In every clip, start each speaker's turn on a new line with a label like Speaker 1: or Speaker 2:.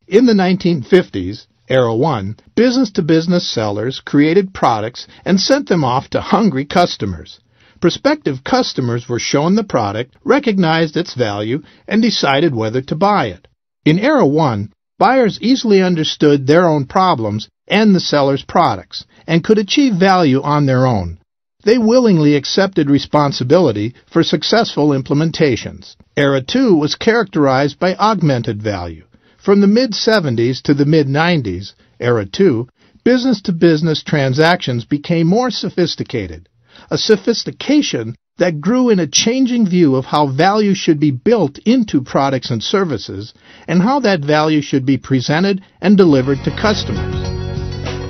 Speaker 1: In the 1950s, Era 1, business-to-business sellers created products and sent them off to hungry customers. Prospective customers were shown the product, recognized its value, and decided whether to buy it. In Era 1, buyers easily understood their own problems and the seller's products, and could achieve value on their own. They willingly accepted responsibility for successful implementations. Era 2 was characterized by augmented value. From the mid-70s to the mid-90s, Era 2, business-to-business transactions became more sophisticated, a sophistication that grew in a changing view of how value should be built into products and services, and how that value should be presented and delivered to customers.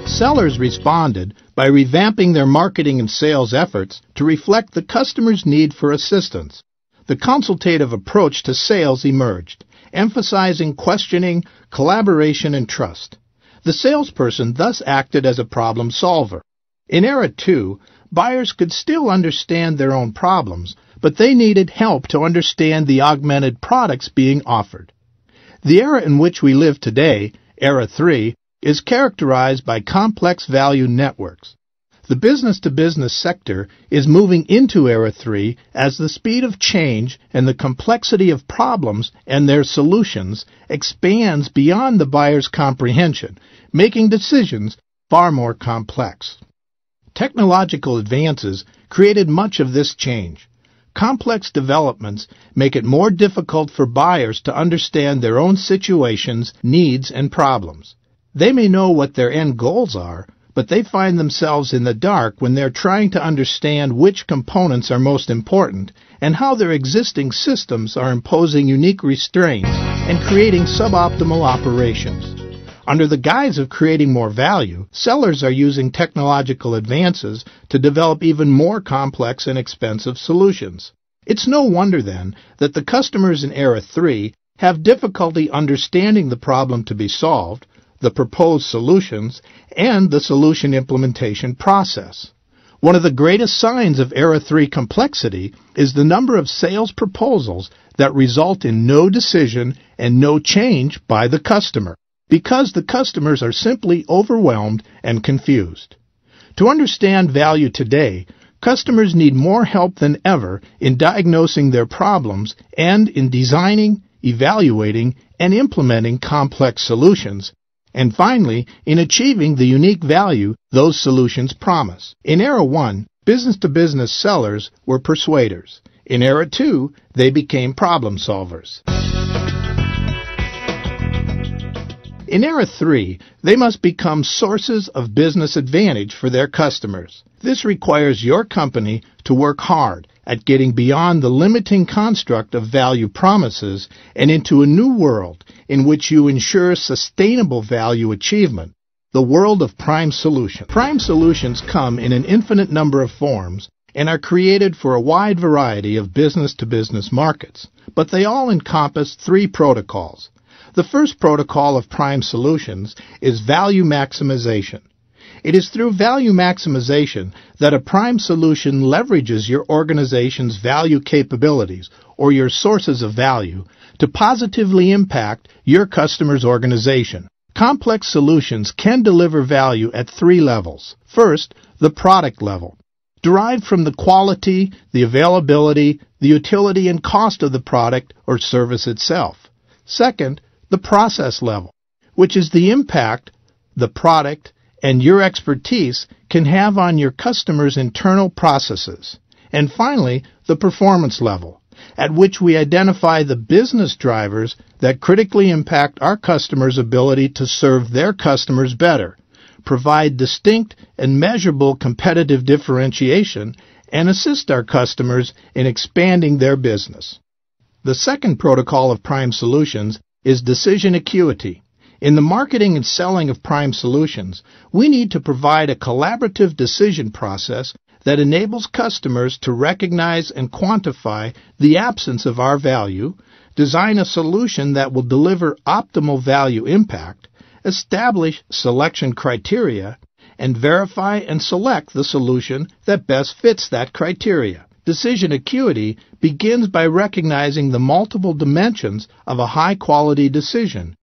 Speaker 1: Sellers responded by revamping their marketing and sales efforts to reflect the customer's need for assistance. The consultative approach to sales emerged, emphasizing questioning, collaboration, and trust. The salesperson thus acted as a problem solver. In Era 2, buyers could still understand their own problems, but they needed help to understand the augmented products being offered. The era in which we live today, Era 3, is characterized by complex value networks. The business-to-business sector is moving into Era 3 as the speed of change and the complexity of problems and their solutions expands beyond the buyer's comprehension, making decisions far more complex. Technological advances created much of this change. Complex developments make it more difficult for buyers to understand their own situations, needs, and problems. They may know what their end goals are, but they find themselves in the dark when they're trying to understand which components are most important and how their existing systems are imposing unique restraints and creating suboptimal operations. Under the guise of creating more value, sellers are using technological advances to develop even more complex and expensive solutions. It's no wonder, then, that the customers in Era 3 have difficulty understanding the problem to be solved, the proposed solutions, and the solution implementation process. One of the greatest signs of Era 3 complexity is the number of sales proposals that result in no decision and no change by the customer, because the customers are simply overwhelmed and confused. To understand value today, customers need more help than ever in diagnosing their problems and in designing, evaluating, and implementing complex solutions, and finally, in achieving the unique value those solutions promise. In Era 1, business-to-business sellers were persuaders. In Era 2, they became problem solvers. In Era 3, they must become sources of business advantage for their customers. This requires your company to work hard at getting beyond the limiting construct of value promises and into a new world in which you ensure sustainable value achievement, the world of prime solutions. Prime solutions come in an infinite number of forms and are created for a wide variety of business-to-business markets, but they all encompass three protocols. The first protocol of prime solutions is value maximization. It is through value maximization that a prime solution leverages your organization's value capabilities or your sources of value to positively impact your customer's organization. Complex solutions can deliver value at three levels. First, the product level, derived from the quality, the availability, the utility, and cost of the product or service itself. Second, the process level, which is the impact the product and your expertise can have on your customer's internal processes. And finally, the performance level, at which we identify the business drivers that critically impact our customers' ability to serve their customers better, provide distinct and measurable competitive differentiation, and assist our customers in expanding their business. The second protocol of prime solutions is decision acuity. In the marketing and selling of prime solutions, we need to provide a collaborative decision process that enables customers to recognize and quantify the absence of our value, design a solution that will deliver optimal value impact, establish selection criteria, and verify and select the solution that best fits that criteria. Decision acuity begins by recognizing the multiple dimensions of a high-quality decision